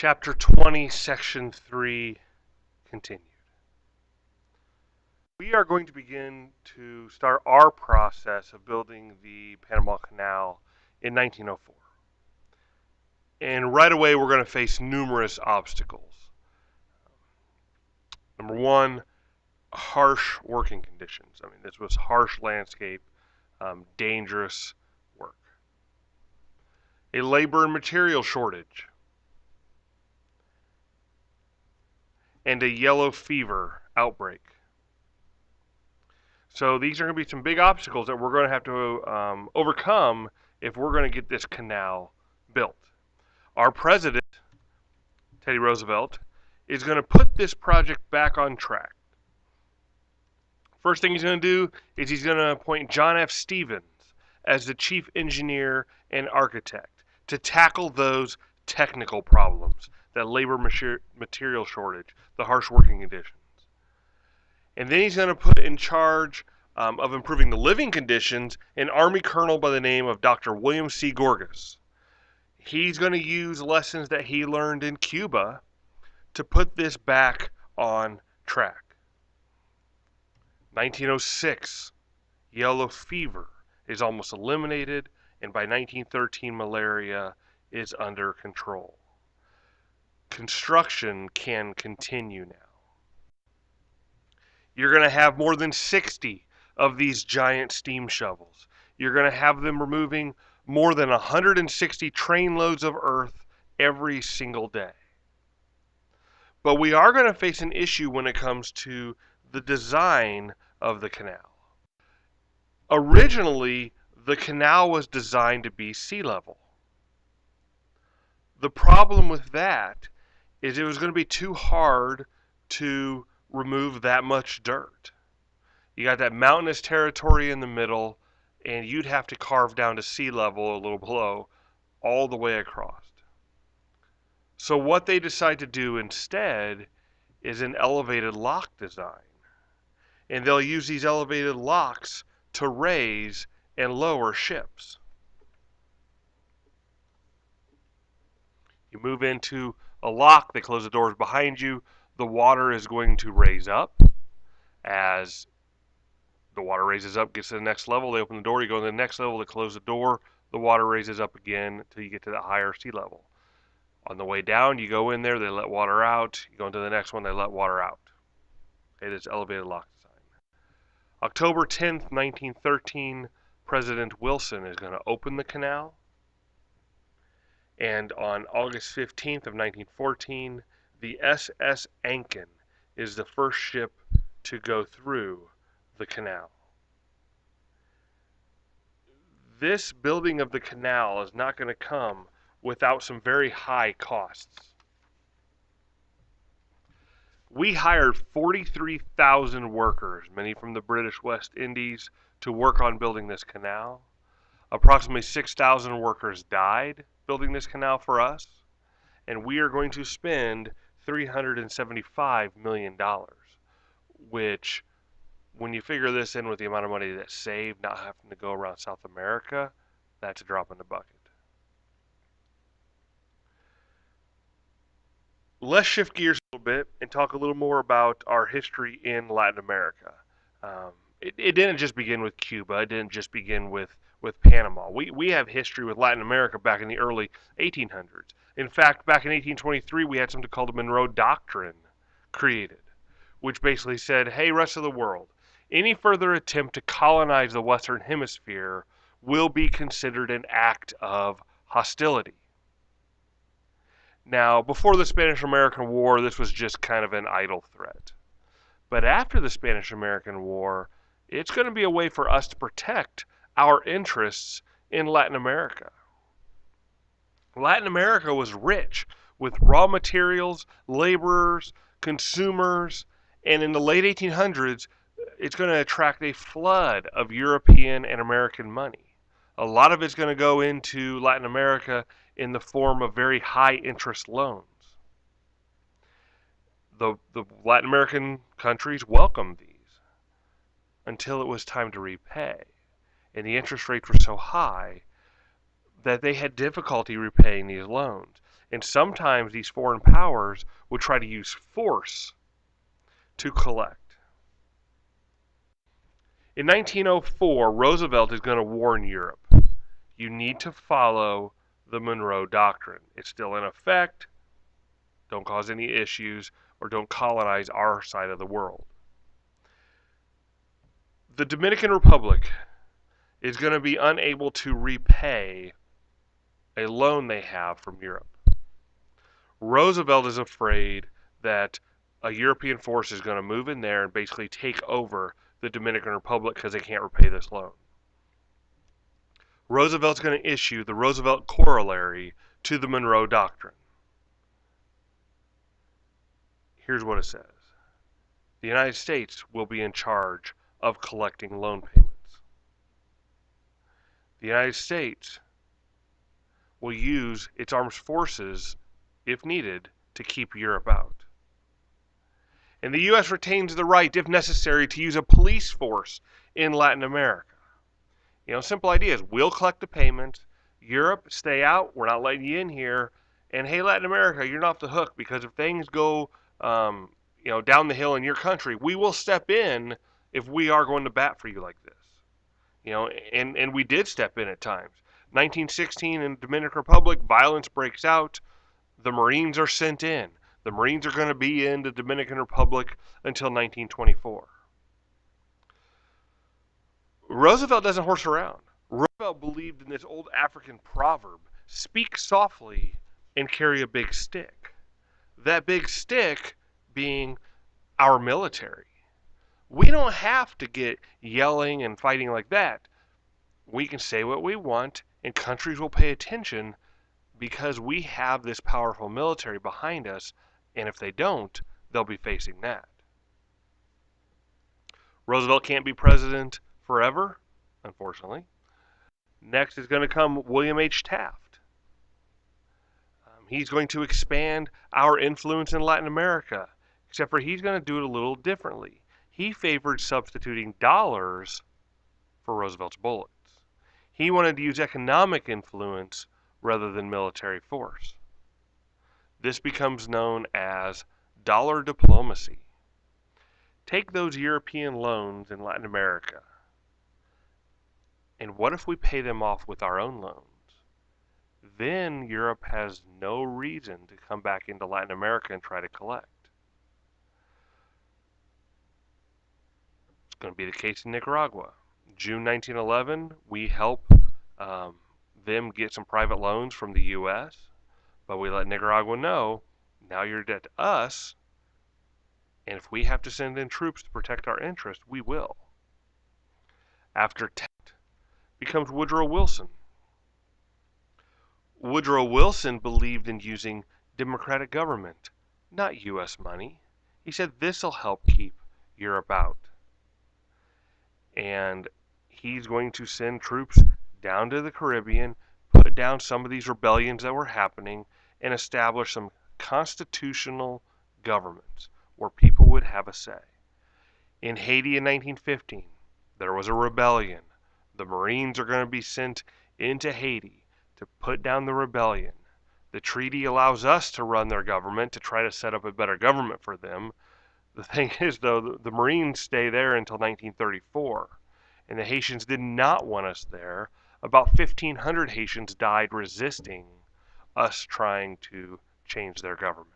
Chapter 20, Section 3, continued. We are going to begin to start our process of building the Panama Canal in 1904. And right away, we're going to face numerous obstacles. Number one, harsh working conditions. This was harsh landscape, dangerous work. A labor and material shortage. And a yellow fever outbreak. So these are going to be some big obstacles that we're going to have to overcome if we're going to get this canal built. Our president, Teddy Roosevelt, is going to put this project back on track. First thing he's going to do is he's going to appoint John F. Stevens as the chief engineer and architect to tackle those technical problems, that labor material shortage, the harsh working conditions. And then he's going to put in charge of improving the living conditions an Army colonel by the name of Dr. William C. Gorgas. He's going to use lessons that he learned in Cuba to put this back on track. 1906, yellow fever is almost eliminated, and by 1913, malaria is under control. Construction can continue now. You're going to have more than 60 of these giant steam shovels. You're going to have them removing more than 160 trainloads of earth every single day. But we are going to face an issue when it comes to the design of the canal. Originally, the canal was designed to be sea level. The problem with that is it was going to be too hard to remove that much dirt. You got that mountainous territory in the middle, and you'd have to carve down to sea level a little below all the way across. So what they decide to do instead is an elevated lock design. And they'll use these elevated locks to raise and lower ships. You move into a lock, they close the doors behind you, the water is going to raise up. As the water raises up, gets to the next level, they open the door, you go to the next level, they close the door, the water raises up again until you get to the higher sea level. On the way down, you go in there, they let water out, you go into the next one, they let water out. It is elevated lock design. October 10th, 1913, President Wilson is going to open the canal. And on August 15th of 1914, the SS Ankin is the first ship to go through the canal. This building of the canal is not going to come without some very high costs. We hired 43,000 workers, many from the British West Indies, to work on building this canal. Approximately 6,000 workers died building this canal for us, and we are going to spend $375 million, which, when you figure this in with the amount of money that's saved, not having to go around South America, that's a drop in the bucket. Let's shift gears a little bit and talk a little more about our history in Latin America. It didn't just begin with Cuba. It didn't just begin with Panama. We have history with Latin America back in the early 1800s. In fact, back in 1823, we had something called the Monroe Doctrine created, which basically said, hey, rest of the world, any further attempt to colonize the Western Hemisphere will be considered an act of hostility. Now, before the Spanish-American War, this was just kind of an idle threat. But after the Spanish-American War, it's going to be a way for us to protect our interests in Latin America. Latin America was rich with raw materials, laborers, consumers, and in the late 1800s, it's going to attract a flood of European and American money. A lot of it's going to go into Latin America in the form of very high interest loans. The Latin American countries welcomed these until it was time to repay. And the interest rates were so high that they had difficulty repaying these loans. And sometimes these foreign powers would try to use force to collect. In 1904, Roosevelt is going to warn Europe. You need to follow the Monroe Doctrine. It's still in effect. Don't cause any issues or don't colonize our side of the world. The Dominican Republic is going to be unable to repay a loan they have from Europe. Roosevelt is afraid that a European force is going to move in there and basically take over the Dominican Republic because they can't repay this loan. Roosevelt's going to issue the Roosevelt Corollary to the Monroe Doctrine. Here's what it says. The United States will be in charge of collecting loan payments. The United States will use its armed forces, if needed, to keep Europe out. And the U.S. retains the right, if necessary, to use a police force in Latin America. Simple idea is we'll collect the payments. Europe, stay out. We're not letting you in here. And hey, Latin America, you're not off the hook, because if things go, down the hill in your country, we will step in if we are going to bat for you like this. And we did step in at times. 1916 in the Dominican Republic, violence breaks out. The Marines are sent in. The Marines are going to be in the Dominican Republic until 1924. Roosevelt doesn't horse around. Roosevelt believed in this old African proverb, speak softly and carry a big stick. That big stick being our military. We don't have to get yelling and fighting like that. We can say what we want, and countries will pay attention because we have this powerful military behind us, and if they don't, they'll be facing that. Roosevelt can't be president forever, unfortunately. Next is going to come William H. Taft. He's going to expand our influence in Latin America, except for he's going to do it a little differently. He favored substituting dollars for Roosevelt's bullets. He wanted to use economic influence rather than military force. This becomes known as dollar diplomacy. Take those European loans in Latin America, and what if we pay them off with our own loans? Then Europe has no reason to come back into Latin America and try to collect. It's going to be the case in Nicaragua. June 1911, we help them get some private loans from the U.S., but we let Nicaragua know, now you're debt to us, and if we have to send in troops to protect our interests, we will. After Taft becomes Woodrow Wilson. Woodrow Wilson believed in using democratic government, not U.S. money. He said this will help keep Europe out. And he's going to send troops down to the Caribbean, put down some of these rebellions that were happening, and establish some constitutional governments where people would have a say. In Haiti in 1915, there was a rebellion. The Marines are going to be sent into Haiti to put down the rebellion. The treaty allows us to run their government to try to set up a better government for them. The thing is, though, the Marines stay there until 1934, and the Haitians did not want us there. About 1,500 Haitians died resisting us trying to change their government.